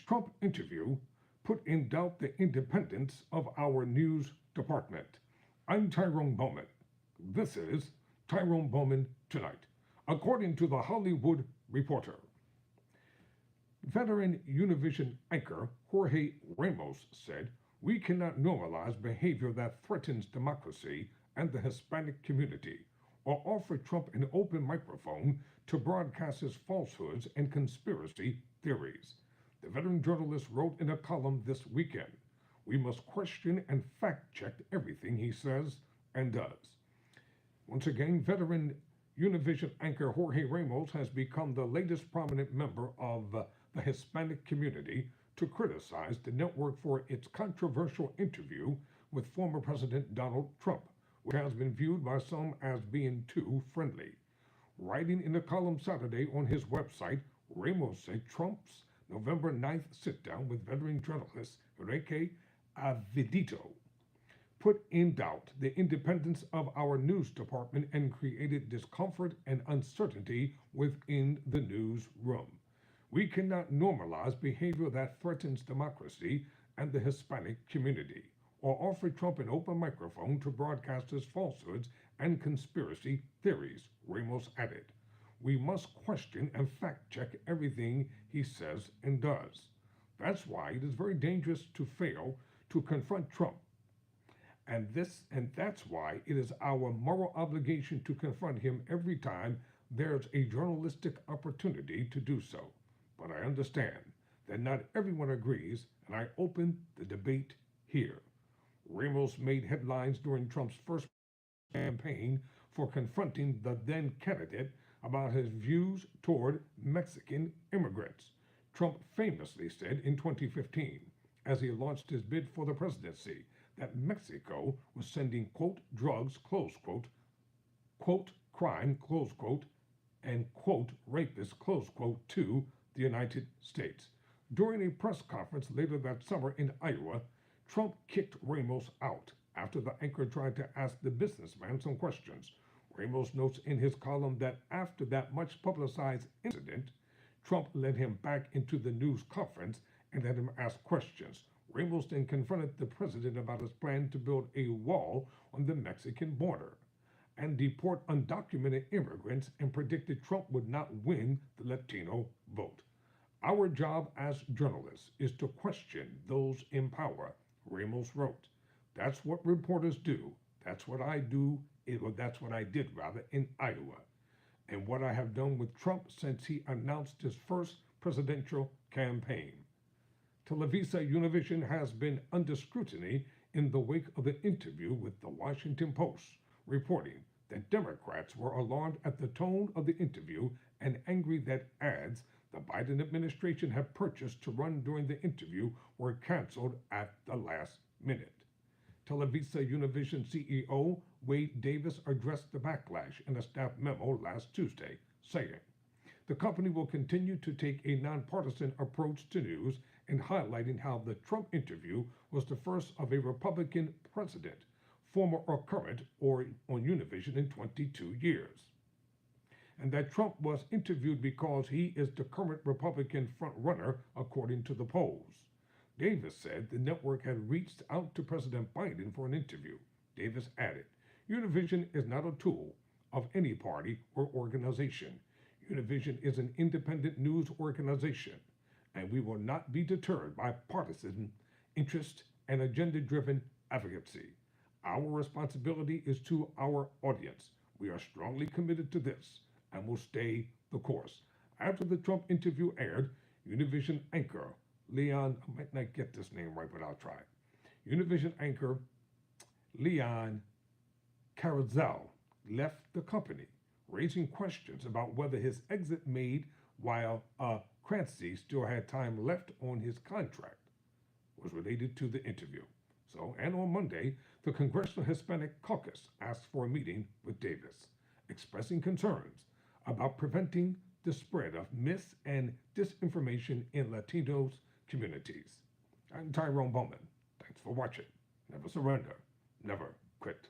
Trump interview put in doubt the independence of our news department. I'm Tyrone Bowman. This is Tyrone Bowman Tonight. According to the Hollywood Reporter, veteran Univision anchor Jorge Ramos said, "We cannot normalize behavior that threatens democracy and the Hispanic community, or offer Trump an open microphone to broadcast his falsehoods and conspiracy theories." The veteran journalist wrote in a column this weekend, "We must question and fact check everything he says and does." Once again, veteran Univision anchor Jorge Ramos has become the latest prominent member of the Hispanic community to criticize the network for its controversial interview with former President Donald Trump, which has been viewed by some as being too friendly. Writing in a column Saturday on his website, Ramos said Trump's November 9th sit-down with veteran journalist Enrique Avedito put in doubt the independence of our news department and created discomfort and uncertainty within the newsroom. "We cannot normalize behavior that threatens democracy and the Hispanic community, or offer Trump an open microphone to broadcast his falsehoods and conspiracy theories," Ramos added. "We must question and fact-check everything he says and does. That's why it is very dangerous to fail to confront Trump. And that's why it is our moral obligation to confront him every time there's a journalistic opportunity to do so. But I understand that not everyone agrees, and I open the debate here." Ramos made headlines during Trump's first campaign for confronting the then candidate about his views toward Mexican immigrants. Trump famously said in 2015, as he launched his bid for the presidency, that Mexico was sending, quote, drugs, close quote, quote, crime, close quote, and, quote, rapists, close quote, to the United States. During a press conference later that summer in Iowa, Trump kicked Ramos out after the anchor tried to ask the businessman some questions. Ramos notes in his column that after that much publicized incident, Trump led him back into the news conference and let him ask questions. Ramos then confronted the president about his plan to build a wall on the Mexican border and deport undocumented immigrants, and predicted Trump would not win the Latino vote. "Our job as journalists is to question those in power," Ramos wrote. "That's what reporters do. That's what I do. That's what I did in Iowa, and what I have done with Trump since he announced his first presidential campaign." Televisa Univision has been under scrutiny in the wake of the interview with the Washington Post, reporting that Democrats were alarmed at the tone of the interview and angry that ads the Biden administration had purchased to run during the interview were canceled at the last minute. Televisa Univision CEO Wade Davis addressed the backlash in a staff memo last Tuesday, saying, "The company will continue to take a nonpartisan approach to news and highlighting how the Trump interview was the first of a Republican president, former or current, or on Univision in 22 years. And that Trump was interviewed because he is the current Republican frontrunner, according to the polls." Davis said the network had reached out to President Biden for an interview. Davis added, "Univision is not a tool of any party or organization. Univision is an independent news organization, and we will not be deterred by partisan interest and agenda-driven advocacy. Our responsibility is to our audience. We are strongly committed to this and will stay the course." After the Trump interview aired, Univision anchor Leon, I might not get this name right, but I'll try. Univision anchor Leon Carrazal left the company, raising questions about whether his exit made while Clancy still had time left on his contract was related to the interview. And on Monday, the Congressional Hispanic Caucus asked for a meeting with Davis, expressing concerns about preventing the spread of mis- and disinformation in Latinos communities. I'm Tyrone Bowman. Thanks for watching. Never surrender. Never quit.